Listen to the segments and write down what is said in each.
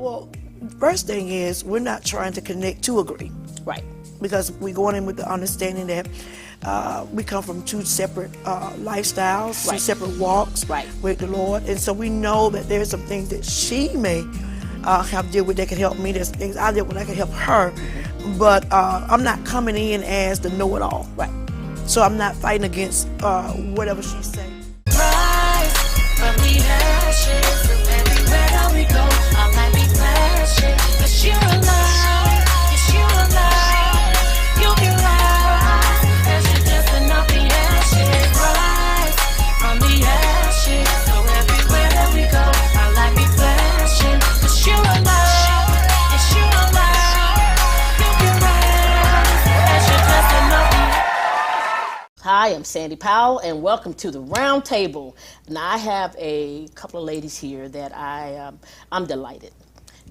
Well, first thing is we're not trying to connect to agree. Right. Because we're going in with the understanding that we come from two separate lifestyles, two separate walks with the Lord. And so we know that there's some things that she may have dealt with that can help me. There's things I deal with that can help her. But I'm not coming in as the know-it-all. Right. So I'm not fighting against whatever she's saying. Rise from the ashes. Everywhere that we go, our light be flashing. 'Cause you're alive. Yes, you're alive. You can rise as you're dusting off the ashes. Rise from the ashes. So everywhere that we go, our light be flashing. 'Cause you're alive. Yes, you're alive. You can rise as you're dusting off the ashes. Hi, I'm Sandy Powell, and welcome to the Round Table. Now, I have a couple of ladies here that I'm delighted.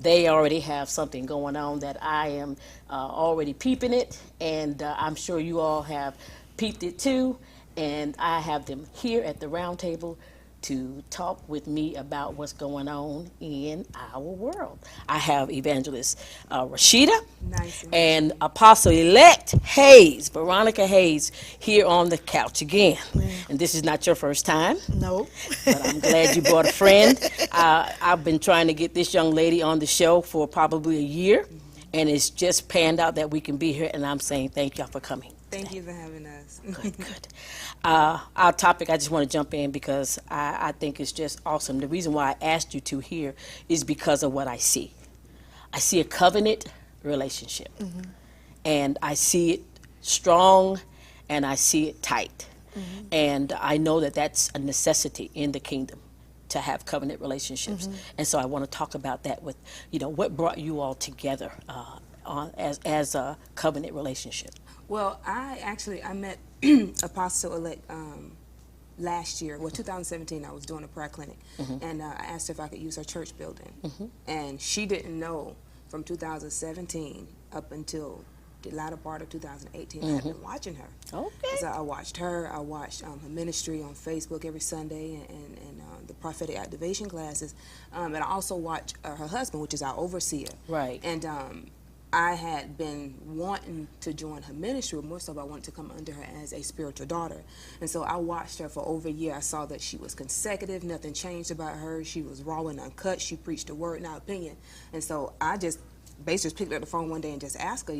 They already have something going on that I am already peeping it, and I'm sure you all have peeped it too. And I have them here at the Round Table to talk with me about what's going on in our world. I have Evangelist Rashida and Apostle-elect Hayes, Veronica Hayes, here on the couch again. And this is not your first time. No. But I'm glad you brought a friend. I've been trying to get this young lady on the show for probably a year, and it's just panned out that we can be here, and I'm saying thank y'all for coming. Thank you for having us. Good, good. Our topic, I just want to jump in because I think it's just awesome. The reason why I asked you to here is because of what I see. I see a covenant relationship, and I see it strong, and I see it tight. And I know that that's a necessity in the kingdom to have covenant relationships. And so I want to talk about that with, what brought you all together as a covenant relationship. Well, I met Apostle-elect last year. Well, 2017, I was doing a prayer clinic, and I asked her if I could use her church building. And she didn't know from 2017 up until the latter part of 2018, I had been watching her. Okay. So I watched her. I watched her ministry on Facebook every Sunday and the prophetic activation classes. And I also watched her husband, which is our overseer. Right. And I had been wanting to join her ministry, more so I wanted to come under her as a spiritual daughter. And so I watched her for over a year. I saw that she was consecutive, nothing changed about her. She was raw and uncut. She preached the word, not opinion. And so I just basically picked up the phone one day and just asked her,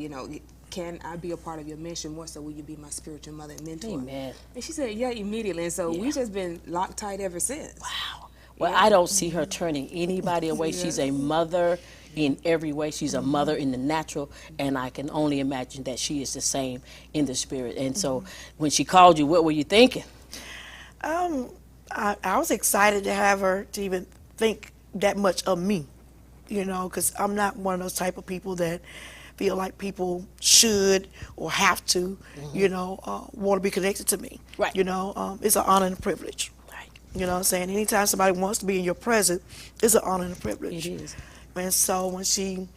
can I be a part of your mission? More so, will you be my spiritual mother and mentor? Amen. And she said, yeah, immediately. And so we've just been locked tight ever since. Wow. Well, I don't see her turning anybody away. She's a mother in every way. She's a mother in the natural, and I can only imagine that she is the same in the spirit. And so when she called you, what were you thinking? I was excited to have her to even think that much of me, because I'm not one of those type of people that feel like people should or have to, want to be connected to me. Right. It's an honor and a privilege. Right. You know what I'm saying? Anytime somebody wants to be in your presence, it's an honor and a privilege. It is. And so when she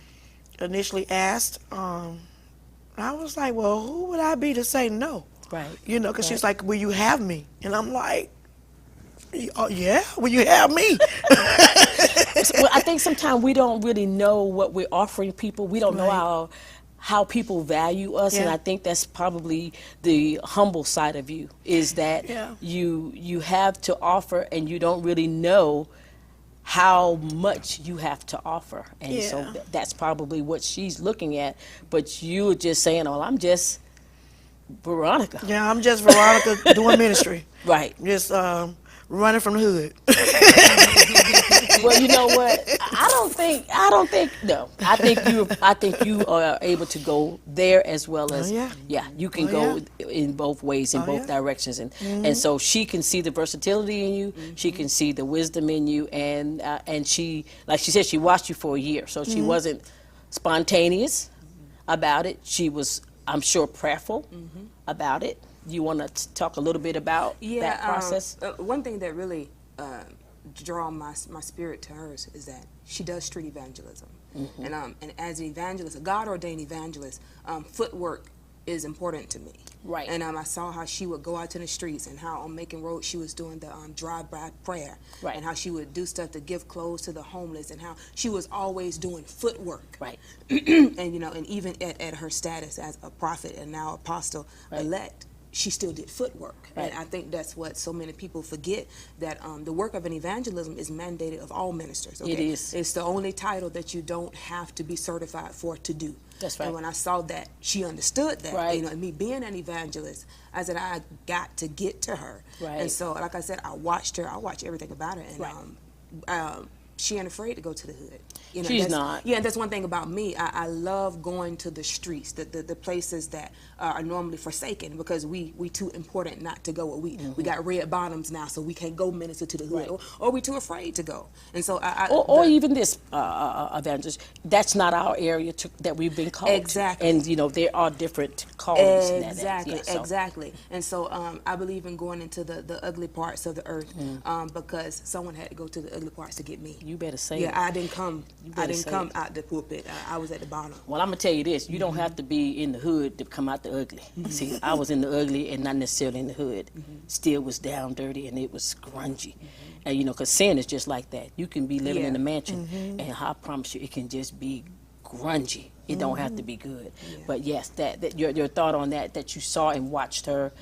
initially asked, I was like, well, who would I be to say no? Right. Because she's like, will you have me? And I'm like, oh, yeah, will you have me? Well, I think sometimes we don't really know what we're offering people. We don't know how people value us, and I think that's probably the humble side of you, is that you have to offer and you don't really know how much you have to offer. And so that's probably what she's looking at, but you're just saying, oh, I'm just Veronica. Yeah, I'm just Veronica doing ministry. Right. Just running from the hood. Well, you know what? I think you are able to go there as well as you can go in both ways, in both directions, and so she can see the versatility in you. She can see the wisdom in you, and she, like she said, she watched you for a year, so she wasn't spontaneous about it. She was, I'm sure, prayerful about it. You want to talk a little bit about that process? One thing that really draw my spirit to hers is that she does street evangelism. And as an evangelist, a God-ordained evangelist, footwork is important to me. Right. And I saw how she would go out to the streets, and how on Macon Road she was doing the drive-by prayer. Right. And how she would do stuff to give clothes to the homeless, and how she was always doing footwork. Right. And, you know, and even at her status as a prophet and now apostle elect, she still did footwork. Right. And I think that's what so many people forget, that the work of an evangelism is mandated of all ministers. Okay? It is. It's the only title that you don't have to be certified for to do. That's right. And when I saw that she understood that, Right. you know, and me being an evangelist, I said I got to get to her. Right. And so, like I said, I watched her. I watched everything about her, and Right. she ain't afraid to go to the hood. You know, She's that's- not. Yeah, and that's one thing about me. I love going to the streets, the places that are normally forsaken, because we too important not to go. We got red bottoms now, so we can't go minister to the hood, Right. or we too afraid to go. And so Or even this evangelist, that's not our area that we've been called Exactly. to. And, you know, there are different callings. in that. Exactly, Yeah, so- exactly. And so I believe in going into the ugly parts of the earth, because someone had to go to the ugly parts to get me. You better say Yeah, it. I didn't come. better I didn't say come it. out the pulpit. I was at the bottom. Well, I'm going to tell you this. You don't have to be in the hood to come out the ugly. See, I was in the ugly and not necessarily in the hood. Still was down dirty and it was grungy. And, you know, because sin is just like that. You can be living in a mansion, and I promise you, it can just be grungy. It don't have to be good. But yes, that your thought on that you saw and watched her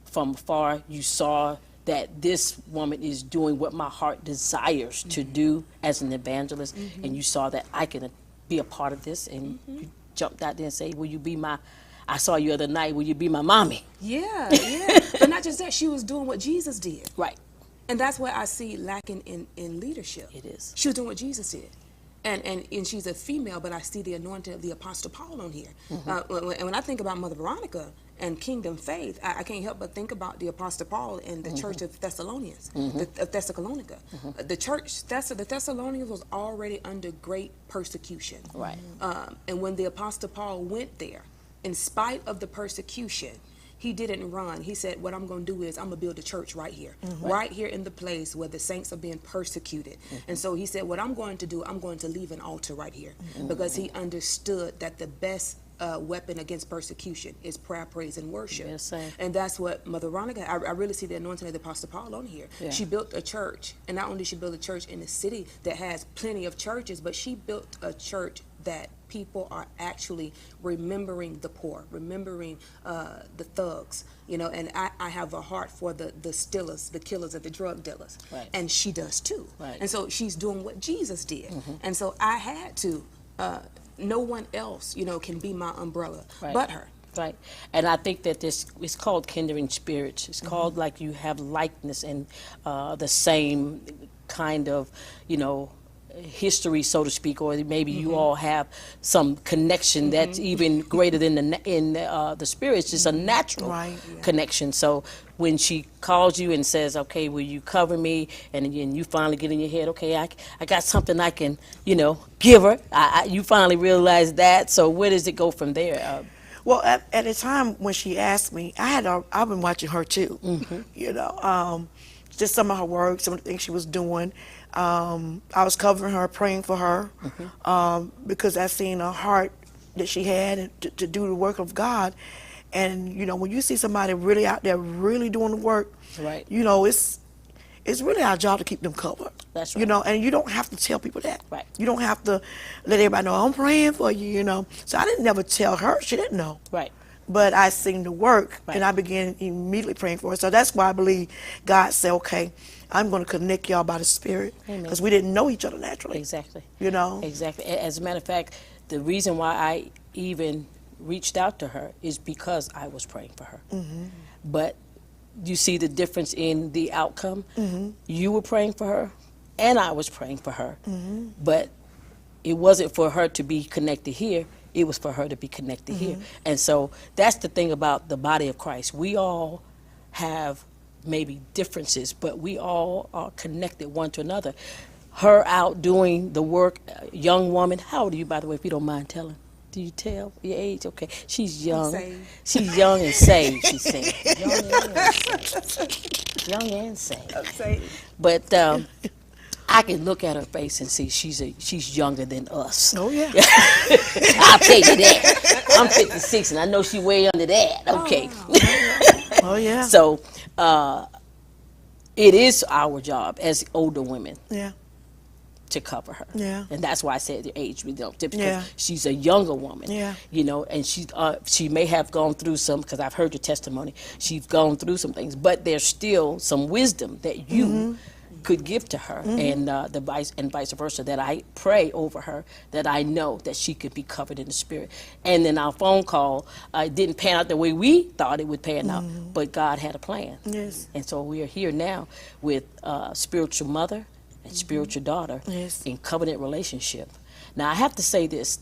from afar, you saw that this woman is doing what my heart desires to do as an evangelist, and you saw that I can be a part of this, and you jumped out there and say, will you be my, I saw you the other night, will you be my mommy? Yeah, yeah. But not just that, she was doing what Jesus did. Right. And that's what I see lacking in leadership. It is. She was doing what Jesus did. And she's a female, but I see the anointing of the Apostle Paul on here. When I think about Mother Veronica and Kingdom Faith, I can't help but think about the Apostle Paul and the Church of Thessalonians, of Thessalonica. The church, the Thessalonians was already under great persecution. Right. And when the Apostle Paul went there, in spite of the persecution, he didn't run. He said, what I'm going to do is I'm going to build a church right here. Right here in the place where the saints are being persecuted. And so he said, what I'm going to do, I'm going to leave an altar right here. Because he understood that the best weapon against persecution is prayer, praise, and worship. Yes, sir. And that's what Mother Veronica, I really see the anointing of the Apostle Paul on here. Yeah. She built a church. And not only did she build a church in a city that has plenty of churches, but she built a church that people are actually remembering the poor, remembering the thugs, you know, and I have a heart for the stealers, the killers, and the drug dealers. Right. And she does too. Right. And so she's doing what Jesus did. And so I had to, no one else, you know, can be my umbrella but her. Right. And I think that this is called kindring spirits. It's called like you have likeness and the same kind of, you know, history, so to speak, or maybe you all have some connection that's even greater than the spirit. It's just a natural connection. So when she calls you and says, okay, will you cover me? And then you finally get in your head, okay, I got something I can, you know, give her. You finally realize that. So where does it go from there? Well, at the time when she asked me, I've been watching her too. You know, just some of her work, some of the things she was doing. I was covering her, praying for her, because I seen a heart that she had to do the work of God. And you know, when you see somebody really out there, really doing the work, Right. you know, it's really our job to keep them covered. That's You right. know, and you don't have to tell people that. Right. You don't have to let everybody know I'm praying for you. You know, so I didn't never tell her; she didn't know. Right. But I seen the work, Right. and I began immediately praying for her. So that's why I believe God said, okay, I'm going to connect y'all by the Spirit, Amen. because we didn't know each other naturally. Exactly. You know? Exactly. As a matter of fact, the reason why I even reached out to her is because I was praying for her. But you see the difference in the outcome? You were praying for her, and I was praying for her. But it wasn't for her to be connected here. It was for her to be connected here. And so that's the thing about the body of Christ. We all have maybe differences, but we all are connected one to another. Her out doing the work, young woman. How old are you, by the way, if you don't mind telling? Do you tell your age? Okay. She's young. saved. She's young and saved, she said. Young and saved. Young and saved. I'm saying. But I can look at her face and see she's younger than us. Oh yeah. I'll tell you that. I'm 56 and I know she way under that. Okay. Oh yeah. So it is our job as older women Yeah. to cover her. Yeah. And that's why I said the age we don't, because Yeah. she's a younger woman. Yeah. You know, and she may have gone through some, because I've heard your testimony, she's gone through some things, but there's still some wisdom that you could give to her, and vice versa, that I pray over her, that I know that she could be covered in the spirit. And then our phone call didn't pan out the way we thought it would pan out, but God had a plan. Yes. And so we are here now with spiritual mother and spiritual daughter Yes. in covenant relationship. Now I have to say this,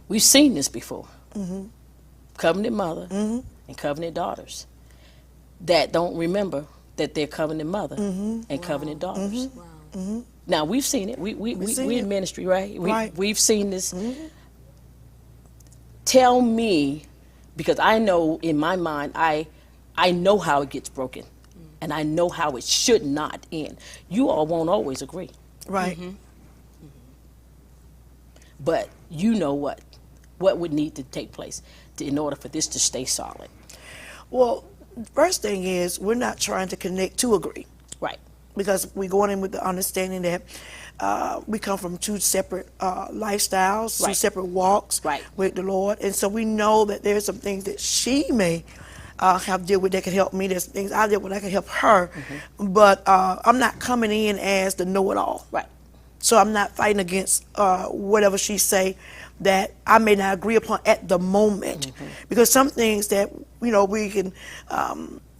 we've seen this before. Covenant mother and covenant daughters that don't remember that they're covenant mother and covenant daughters. Now we've seen it. We in ministry, right? We've seen this. Tell me, because I know in my mind, I know how it gets broken, and I know how it should not end. You all won't always agree, Right. but you know what would need to take place in order for this to stay solid. Well, first thing is we're not trying to connect to agree, Right. because we're going in with the understanding that we come from two separate lifestyles, two Right. separate walks Right. with the Lord, and so we know that there's some things that she may have dealt with that can help me. There's things I deal with that can help her, but I'm not coming in as the know-it-all. Right. So I'm not fighting against whatever she say that I may not agree upon at the moment, because some things that we can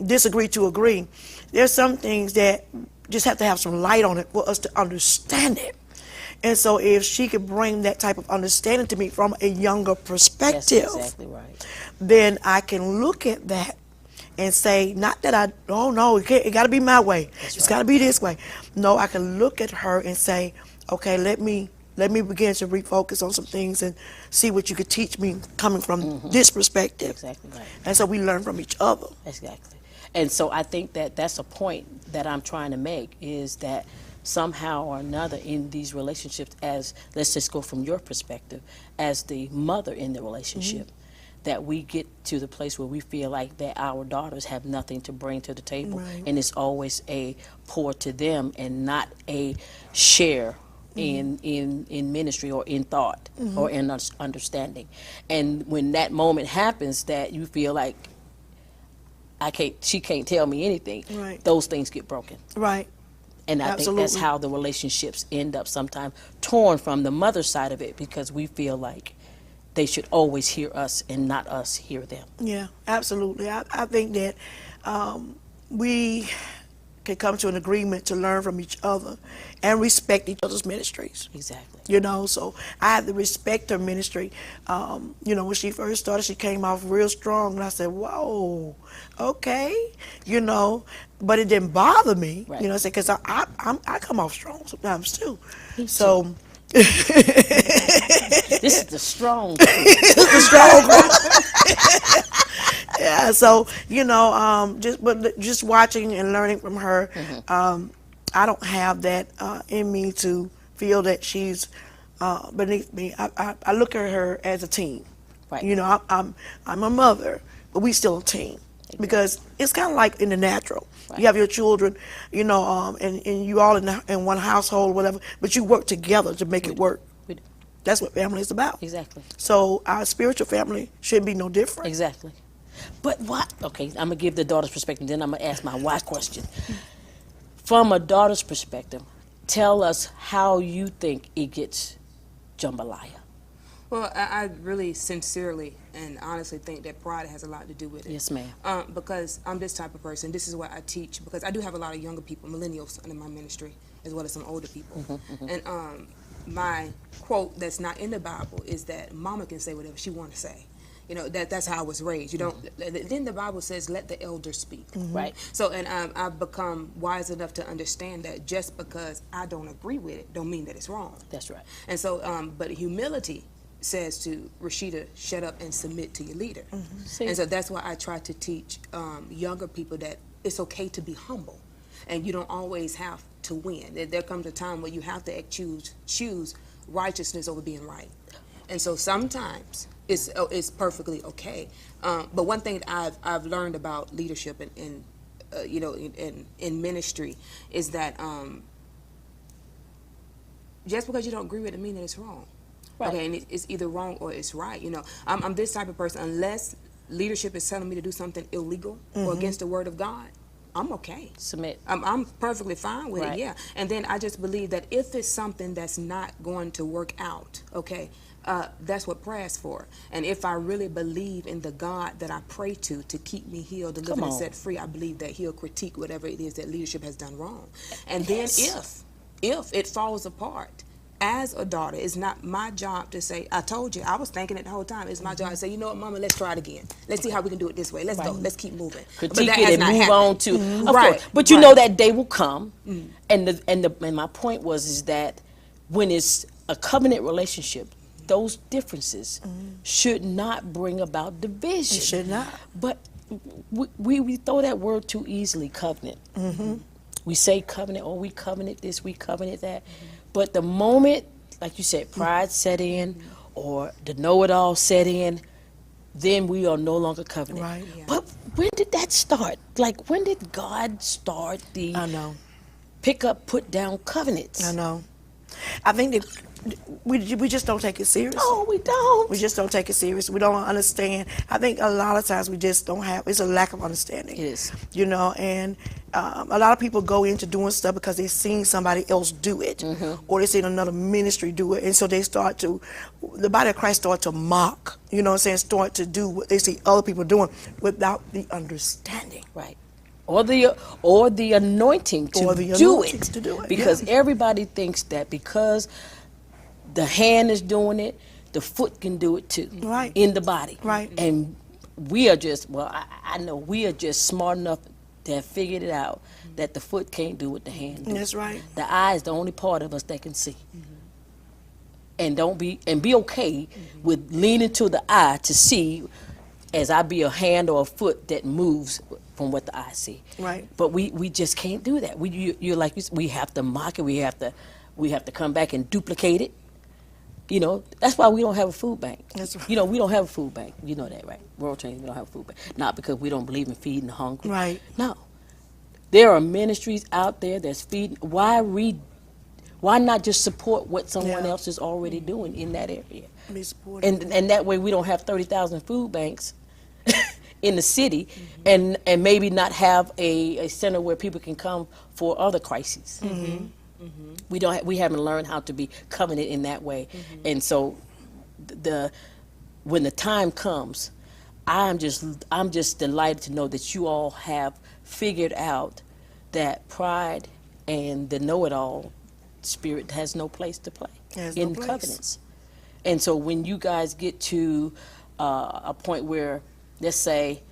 disagree to agree. There's some things that just have to have some light on it for us to understand it. And so if she could bring that type of understanding to me from a younger That's perspective, exactly right. then I can look at that and say, not that no, it got to be my way. It's got to be this way. No, I can look at her and say, okay, let me begin to refocus on some things and see what you could teach me coming from this perspective. Exactly right. And so we learn from each other. Exactly. And so I think that that's a point that I'm trying to make, is that somehow or another in these relationships, as let's just go from your perspective, as the mother in the relationship, that we get to the place where we feel like that our daughters have nothing to bring to the table, Right. and it's always a pour to them and not a share in ministry or in thought or in understanding. And when that moment happens, that you feel like she can't tell me anything, Right. those things get broken. Right. And I think that's Absolutely. how the relationships end up sometimes torn from the mother side of it, because we feel like they should always hear us and not us hear them. Yeah, absolutely. I think that we can come to an agreement to learn from each other and respect each other's ministries. Exactly. So I have to respect her ministry. When she first started, she came off real strong, and I said, whoa, okay, but it didn't bother me, Right. because I come off strong sometimes too. Me So too. This is the strong the strong yeah, so just watching and learning from her, I don't have that in me to feel that she's beneath me. I look at her as a team. Right. I'm a mother, but we still a team, because it's kind of like in the natural. Right. You have your children, and you all in one household, whatever, but you work together to make it work. We do. That's what family is about. Exactly. So our spiritual family should be no different. Exactly. But what? Okay, I'm gonna give the daughter's perspective, then I'm gonna ask my why question. From a daughter's perspective, tell us how you think it gets jambalaya. Well, I really sincerely and honestly think that pride has a lot to do with it. Yes, ma'am. Because I'm this type of person. This is what I teach, because I do have a lot of younger people, millennials, in my ministry, as well as some older people. And my quote that's not in the Bible is that mama can say whatever she want to say. That's how I was raised. Then the Bible says, let the elders speak. Right. So, and I've become wise enough to understand that just because I don't agree with it, don't mean that it's wrong. That's right. And so, but humility says to Rashida, shut up and submit to your leader. See? And so that's why I try to teach younger people that it's okay to be humble. And you don't always have to win. There comes a time where you have to choose righteousness over being right. And so sometimes it's perfectly okay. But one thing that I've learned about leadership in ministry is that just because you don't agree with it doesn't mean that it's wrong. Right. Okay, and it's either wrong or it's right. I'm this type of person. Unless leadership is telling me to do something illegal or against the word of God, I'm okay. Submit. I'm perfectly fine with Right. it, yeah. And then I just believe that if it's something that's not going to work out, okay, that's what prayer is for. And if I really believe in the God that I pray to keep me healed, delivered, and set free, I believe that he'll critique whatever it is that leadership has done wrong. And then if it falls apart, as a daughter, it's not my job to say, I told you, I was thinking it the whole time. It's my job to say, you know what, Mama, let's try it again. Let's see how we can do it this way. Let's go. Let's keep moving. Critique it and move on to, of course. But you know that day will come. And my point is that when it's a covenant relationship, those differences should not bring about division. It should not. But we throw that word too easily, covenant. We say covenant, we covenant this, we covenant that. But the moment, like you said, pride set in or the know-it-all set in, then we are no longer covenant. Right. Yeah. But when did that start? Like, when did God start the I know. pick up, put down covenants? I know. I think that we just don't take it serious. No, we don't. We just don't take it serious. We don't understand. I think a lot of times we just don't have, it's a lack of understanding. It is. And a lot of people go into doing stuff because they've seen somebody else do it, or they seen another ministry do it, and so they start to, the body of Christ start to mock, start to do what they see other people doing without the understanding. Right. Or the anointing to do it. Because everybody thinks that because the hand is doing it, the foot can do it too. Right. In the body. Right. And we are just, I know we are just smart enough to have figured it out that the foot can't do what the hand do. That's right. The eye is the only part of us that can see. And be okay with leaning to the eye to see, as I be a hand or a foot that moves from what the eye see. Right. But we just can't do that. You're like, we have to mock it. We have to come back and duplicate it. That's why we don't have a food bank. That's right. We don't have a food bank. You know that, right? World Training, we don't have a food bank. Not because we don't believe in feeding the hungry. Right. No. There are ministries out there that's feeding. Why not just support what someone else is already doing in that area? Be supportive. And that way we don't have 30,000 food banks in the city, and maybe not have a center where people can come for other crises. We haven't learned how to be covenant in that way. And so when the time comes, I'm just delighted to know that you all have figured out that pride and the know-it-all spirit has no place to play in covenants. And so when you guys get to a point where, let's say,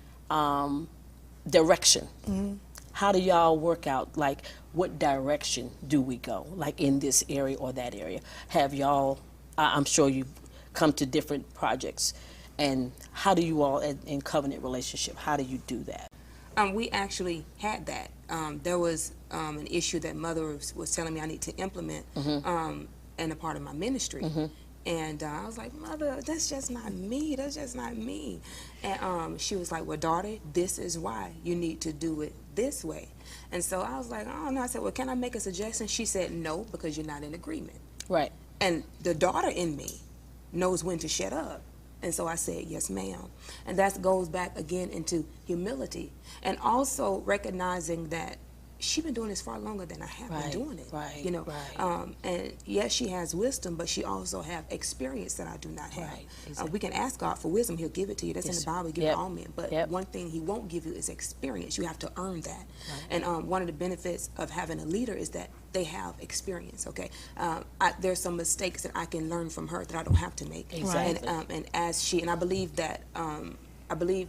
direction, how do y'all work out, like, what direction do we go, like in this area or that area? Have y'all, I'm sure you've come to different projects, and how do you all, in covenant relationship, how do you do that? We actually had that. There was an issue that Mother was telling me I need to implement in a part of my ministry. And I was like, Mother, that's just not me. That's just not me. And she was like, well, daughter, this is why you need to do it this way. And so I was like, oh, no. I said, well, can I make a suggestion? She said, no, because you're not in agreement. Right. And the daughter in me knows when to shut up. And so I said, yes, ma'am. And that goes back again into humility. And also recognizing that she's been doing this far longer than I have been doing it. Right, And yes, she has wisdom, but she also have experience that I do not have. Right, exactly. We can ask God for wisdom. He'll give it to you. That's in the Bible. He give it to all men. But one thing he won't give you is experience. You have to earn that. Right. And one of the benefits of having a leader is that they have experience, okay? There's some mistakes that I can learn from her that I don't have to make. Exactly. And I believe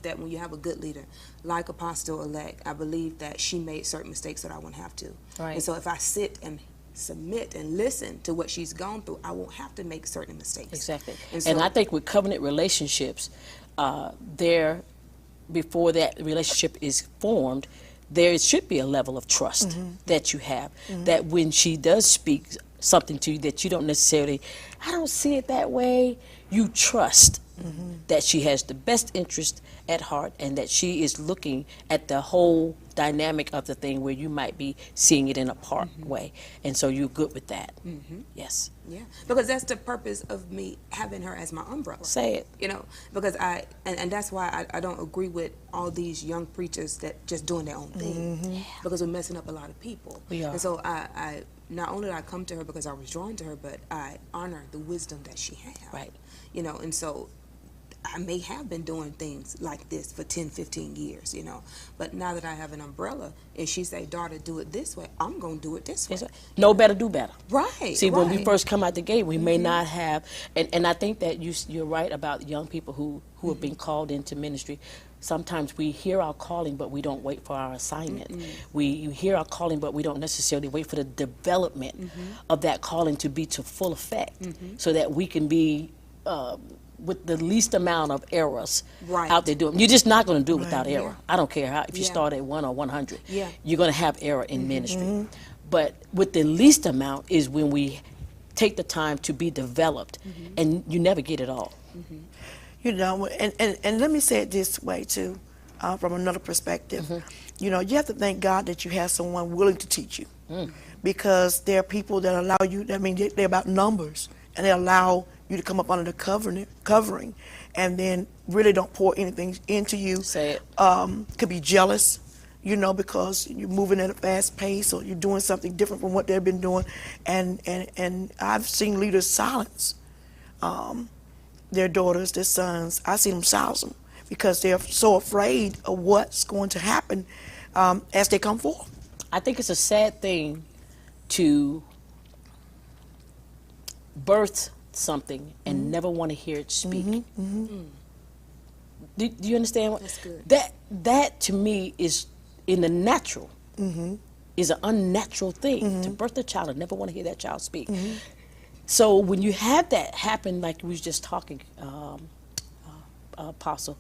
that when you have a good leader, like Apostle-elect, I believe that she made certain mistakes that I wouldn't have to. Right. And so if I sit and submit and listen to what she's gone through, I won't have to make certain mistakes. Exactly. And I think with covenant relationships, before that relationship is formed, there should be a level of trust that you have, that when she does speak something to you that you don't necessarily, I don't see it that way, you trust that she has the best interest at heart and that she is looking at the whole dynamic of the thing where you might be seeing it in a part way. And so you're good with that. Yes. Yeah, because that's the purpose of me having her as my umbrella. Say it. You know, because and that's why I don't agree with all these young preachers that just doing their own thing, because we're messing up a lot of people. We are. And so I not only did I come to her because I was drawn to her, but I honor the wisdom that she had. Right. You know, and so I may have been doing things like this for 10, 15 years, you know. But now that I have an umbrella, and she say, daughter, do it this way, I'm going to do it this way. Know better, do better. Right. See, when we first come out the gate, we may not have, and I think that you're right about young people who have been called into ministry. Sometimes we hear our calling, but we don't wait for our assignment. We hear our calling, but we don't necessarily wait for the development of that calling to be to full effect, so that we can be with the least amount of errors out there doing. You're just not going to do it without error. I don't care how, if you start at 1 or 100, you're going to have error in ministry. But with the least amount is when we take the time to be developed, and you never get it all. You know, and let me say it this way too, from another perspective. You know, you have to thank God that you have someone willing to teach you, because there are people that allow you. I mean, they're about numbers, and they allow you to come up under the covering, and then really don't pour anything into you. Say it. Could be jealous, you know, because you're moving at a fast pace or you're doing something different from what they've been doing, and I've seen leaders silence their daughters, their sons. I see them silence them because they're so afraid of what's going to happen as they come forth. I think it's a sad thing to birth something and never want to hear it speak. Do you understand? That's good. That to me is in the natural. Is an unnatural thing to birth a child and never want to hear that child speak. So when you have that happen, like we was just talking, Apostle,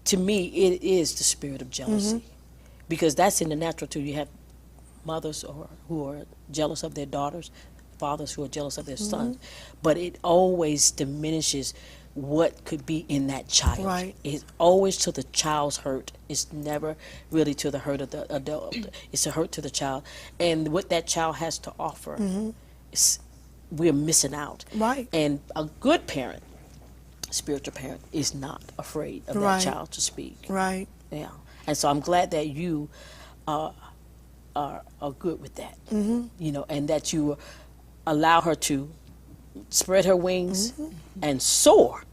to me it is the spirit of jealousy, because that's in the natural too. You have mothers who are jealous of their daughters, fathers who are jealous of their sons, but it always diminishes what could be in that child. Right. It's always to the child's hurt. It's never really to the hurt of the adult. It's a hurt to the child, and what that child has to offer, we're missing out. Right. And a good parent, spiritual parent, is not afraid of that child to speak. Right. Yeah. And so I'm glad that you are good with that. You know, and that you allow her to spread her wings and soar.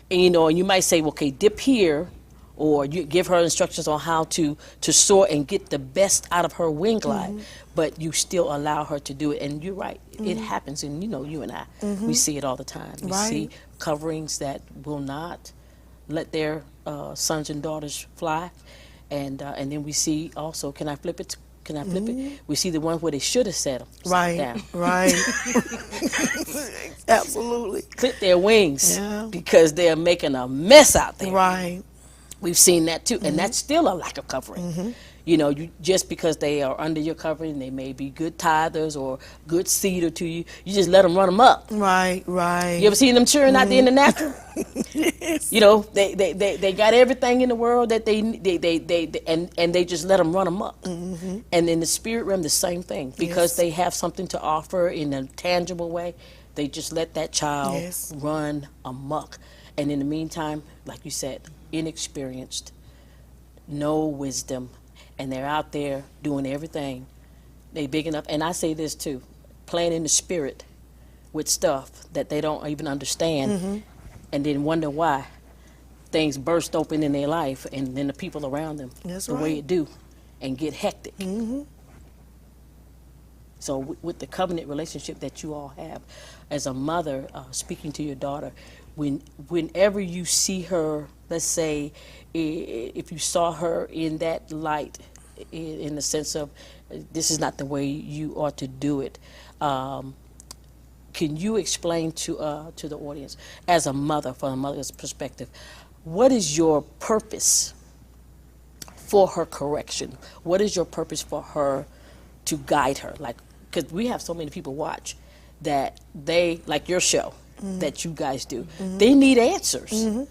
And you know, and you might say, okay, dip here, or you give her instructions on how to soar and get the best out of her wing glide, but you still allow her to do it. And you're right, it happens, and you know, you and I, we see it all the time. We see coverings that will not let their sons and daughters fly, and then we see also, can I flip it? Can I flip it? We see the ones where they should have set them down. Right. Absolutely. Clip their wings because they're making a mess out there. Right. We've seen that too, and that's still a lack of covering. You know, just because they are under your covering, they may be good tithers or good seeder to you. You just let them run them up. Right. You ever seen them churning out there in the natural? Yes. You know, they got everything in the world that they and they just let them run them up. And in the spirit realm, the same thing, because they have something to offer in a tangible way. They just let that child run amok. And in the meantime, like you said, inexperienced, no wisdom, and they're out there doing everything. They big enough, and I say this too, playing in the spirit with stuff that they don't even understand, and then wonder why things burst open in their life, and then the people around them, the way it do, and get hectic. So with the covenant relationship that you all have as a mother, speaking to your daughter, whenever you see her, let's say, if you saw her in that light, in the sense of this is not the way you ought to do it, can you explain to the audience, as a mother, from a mother's perspective, what is your purpose for her correction? What is your purpose for her to guide her? Like, because we have so many people watch that they, like your show that you guys do, they need answers.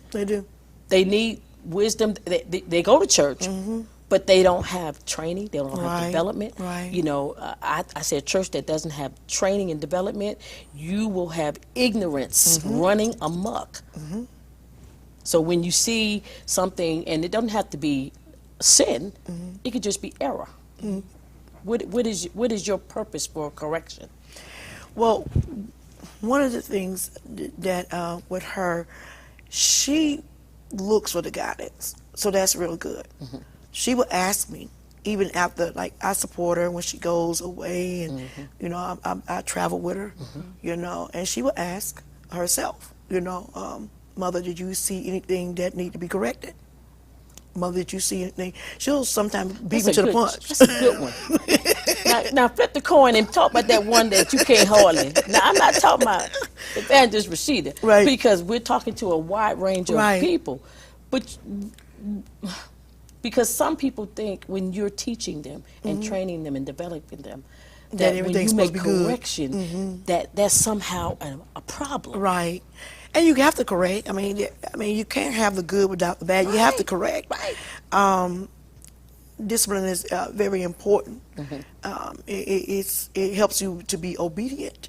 They do. They need wisdom. They go to church, but they don't have training. They don't have development. Right. You know, I say a church that doesn't have training and development, you will have ignorance running amok. So when you see something, and it doesn't have to be sin, it could just be error. What is your purpose for correction? Well, one of the things that with her, she looks for the guidance, so that's real good. She would ask me, even after, like, I support her when she goes away, and you know, I travel with her, you know, and she would ask herself, you know, Mother, did you see anything that need to be corrected? Mother, did you see anything? She'll sometimes beat me to the punch. That's a good one. now flip the coin and talk about that one that you can't hardly. Now, I'm not talking about Evangelist Rashida, Right. because we're talking to a wide range of people. But because some people think when you're teaching them and training them and developing them, that when you make correction, that's somehow a problem. Right. And you have to correct. I mean, you can't have the good without the bad. You have to correct. Right. Discipline is very important. It helps you to be obedient.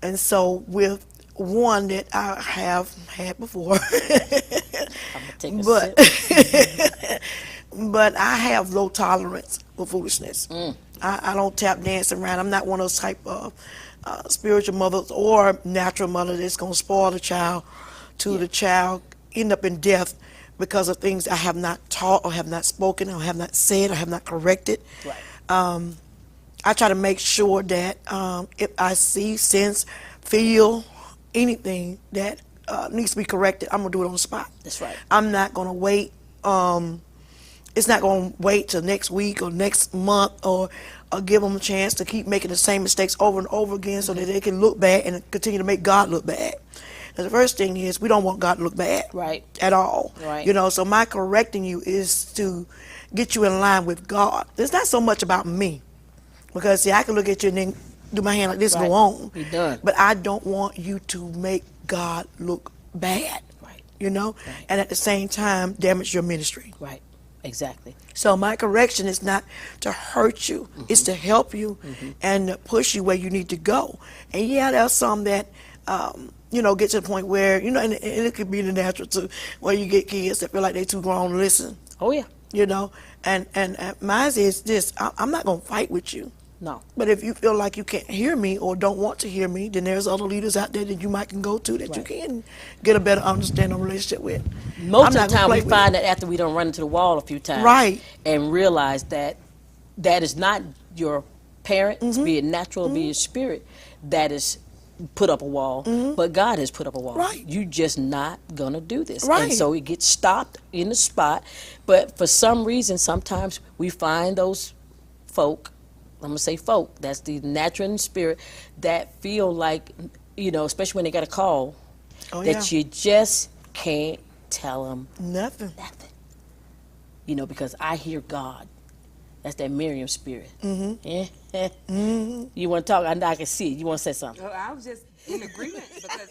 And so with one that I have had before, I'm gonna take a sip. but I have low tolerance for foolishness. I don't tap dance around. I'm not one of those type of spiritual mothers or natural mother that's going to spoil the child to the child end up in death because of things I have not taught or have not spoken or have not said or have not corrected. Right. I try to make sure that if I see, sense, feel anything that needs to be corrected, I'm going to do it on the spot. That's right. I'm not going to wait. It's not going to wait till next week or next month or give them a chance to keep making the same mistakes over and over again so that they can look bad and continue to make God look bad. And the first thing is we don't want God to look bad. Right. At all. Right. You know, so my correcting you is to get you in line with God. It's not so much about me. Because, see, I can look at you and then do my hand like this and go on. Be done. But I don't want you to make God look bad. Right. You know? Right. And at the same time, damage your ministry. Right. Exactly. So my correction is not to hurt you. It's to help you and to push you where you need to go. And yeah, there's some that, you know, get to the point where, you know, and it could be the natural too, where you get kids that feel like they're too grown to listen. Oh, yeah. You know, and mine is this, I'm not going to fight with you. No. But if you feel like you can't hear me or don't want to hear me, then there's other leaders out there that you might can go to that you can get a better understanding relationship with. Most of the time we find that after we don't run into the wall a few times. Right. And realize that that is not your parents, be it natural, be it spirit, that is put up a wall, but God has put up a wall. Right. You just not gonna do this. Right. And so it gets stopped in the spot. But for some reason, sometimes we find those folk, I'm gonna say folk, that's the natural and spirit, that feel like, you know, especially when they got a call, that you just can't tell them nothing. You know, because I hear God. That's that Miriam spirit. You want to talk? I can see it. You want to say something? I was just in agreement because